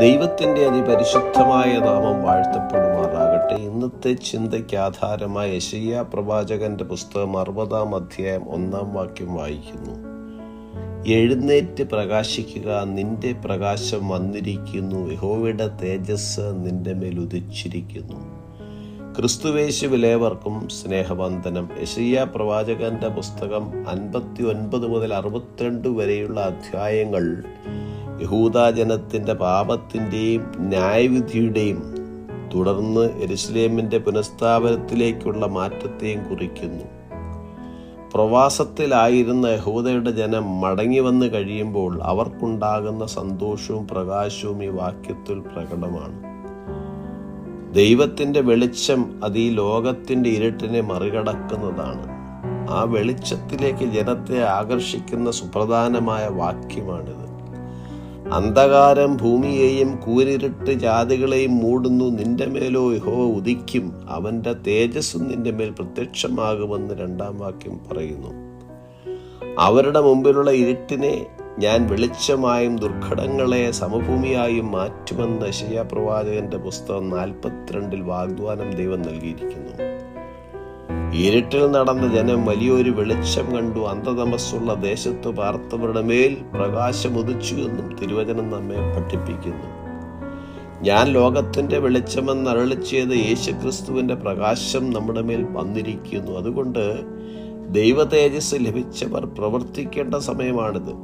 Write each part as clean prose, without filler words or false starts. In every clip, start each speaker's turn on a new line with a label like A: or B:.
A: ദൈവത്തിൻ്റെ അതിപരിശുദ്ധമായ നാമം വാഴ്ത്തപ്പെടുമാറാകട്ടെ. ഇന്നത്തെ ചിന്തയ്ക്ക് ആധാരമായ യെശയ്യാ പ്രവാചകന്റെ പുസ്തകം 60-ാം അധ്യായം 1-ാം വാക്യം വായിക്കുന്നു. എഴുന്നേറ്റ് പ്രകാശിക്കുക, നിന്റെ പ്രകാശം വന്നിരിക്കുന്നു, യഹോവയുടെ തേജസ് നിന്റെ മേൽ ഉദിച്ചിരിക്കുന്നു. ക്രിസ്തുവേശുവിലേവർക്കും സ്നേഹവന്ദനം. യെശയ്യാ പ്രവാചകന്റെ പുസ്തകം 59 മുതൽ 62 വരെയുള്ള അധ്യായങ്ങൾ യഹൂദാജനത്തിൻ്റെ പാപത്തിൻ്റെയും ന്യായവിധിയുടെയും തുടർന്ന് യെരുശലേമിൻ്റെ പുനഃസ്ഥാപനത്തിലേക്കുള്ള മാറ്റത്തെയും കുറിക്കുന്നു. പ്രവാസത്തിലായിരുന്ന യഹൂദയുടെ ജനം മടങ്ങി വന്നു കഴിയുമ്പോൾ അവർക്കുണ്ടാകുന്ന സന്തോഷവും പ്രകാശവും ഈ വാക്യത്തിൽ പ്രകടമാണ്. ദൈവത്തിൻ്റെ വെളിച്ചം അത് ഈ ലോകത്തിൻ്റെ ഇരുട്ടിനെ മറികടക്കുന്നതാണ്. ആ വെളിച്ചത്തിലേക്ക് ജനത്തെ ആകർഷിക്കുന്ന സുപ്രധാനമായ വാക്യമാണിത്. അന്ധകാരം ഭൂമിയെയും കൂരിരുട്ട് ജാതികളെയും മൂടുന്നു, നിന്റെ മേലോ യഹോവ ഉദിക്കും, അവൻ്റെ തേജസ്സും നിന്റെ മേൽ പ്രത്യക്ഷമാകുമെന്ന് 2-ാം വാക്യം പറയുന്നു. അവരുടെ മുമ്പിലുള്ള ഇരുട്ടിനെ ഞാൻ വെളിച്ചമായും ദുർഘടങ്ങളെ സമഭൂമിയായും മാറ്റുമെന്ന് യെശയ്യാ പ്രവാചകന്റെ പുസ്തകം 42 വാഗ്ദാനം ദൈവം നൽകിയിരിക്കുന്നു. ഇരുട്ടിൽ നടന്ന ജനം വലിയൊരു വെളിച്ചം കണ്ടു. അന്ധതമസ്സുള്ള ദേശത്ത് പാർത്തവരുടെ മേൽ പ്രകാശം ഉദിച്ചു എന്നും തിരുവചനം നമ്മെ പഠിപ്പിക്കുന്നു. ഞാൻ ലോകത്തിന്റെ വെളിച്ചമെന്ന് അരുളിച്ചെയ്ത യേശുക്രിസ്തുവിന്റെ പ്രകാശം നമ്മുടെ മേൽ വന്നിരിക്കുന്നു. അതുകൊണ്ട് ദൈവ തേജസ് ലഭിച്ചവർ പ്രവർത്തിക്കേണ്ട സമയമാണിത്.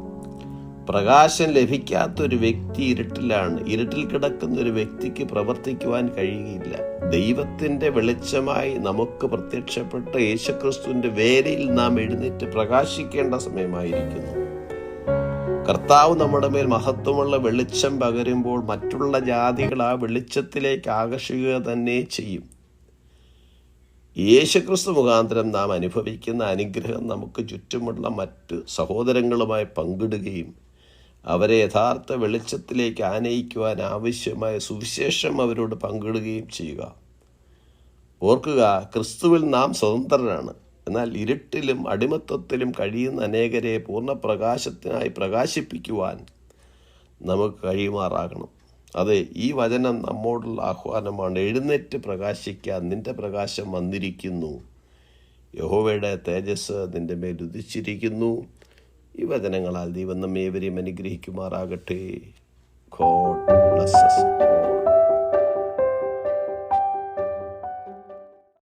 A: പ്രകാശം ലഭിക്കാത്തൊരു വ്യക്തി ഇരുട്ടിലാണ്. ഇരുട്ടിൽ കിടക്കുന്ന ഒരു വ്യക്തിക്ക് പ്രവർത്തിക്കുവാൻ കഴിയുകയില്ല. ദൈവത്തിൻ്റെ വെളിച്ചമായി നമുക്ക് പ്രത്യക്ഷപ്പെട്ട യേശുക്രിസ്തുവിൻ്റെ വേരയിൽ നാം എഴുന്നേറ്റ് പ്രകാശിക്കേണ്ട സമയമായിരിക്കുന്നു. കർത്താവ് നമ്മുടെ മേൽ മഹത്വമുള്ള വെളിച്ചം പകരുമ്പോൾ മറ്റുള്ള ജാതികൾ ആ വെളിച്ചത്തിലേക്ക് ആകർഷിക്കുക തന്നെ ചെയ്യും. യേശുക്രിസ്തു മുഖാന്തരം നാം അനുഭവിക്കുന്ന അനുഗ്രഹം നമുക്ക് ചുറ്റുമുള്ള മറ്റ് സഹോദരങ്ങളുമായി പങ്കിടുകയും അവരെ യഥാർത്ഥ വെളിച്ചത്തിലേക്ക് ആനയിക്കുവാൻ ആവശ്യമായ സുവിശേഷം അവരോട് പങ്കിടുകയും ചെയ്യുക. ഓർക്കുക, ക്രിസ്തുവിൽ നാം സ്വതന്ത്രരാണ്. എന്നാൽ ഇരുട്ടിലും അടിമത്തത്തിലും കഴിയുന്ന അനേകരെ പൂർണ്ണ പ്രകാശത്തിനായി പ്രകാശിപ്പിക്കുവാൻ നമുക്ക് കഴിയുമാറാകണം. അതെ, ഈ വചനം നമ്മോടുള്ള ആഹ്വാനമാണ്. എഴുന്നേറ്റ് പ്രകാശിക്കാൻ, നിന്റെ പ്രകാശം വന്നിരിക്കുന്നു, യഹോവയുടെ തേജസ് നിന്റെ മേൽ ഉദിച്ചിരിക്കുന്നു. ഈ വചനങ്ങളാൽ ദൈവം നമ്മേവരെയും അനുഗ്രഹിക്കുമാറാകട്ടെ. God bless us.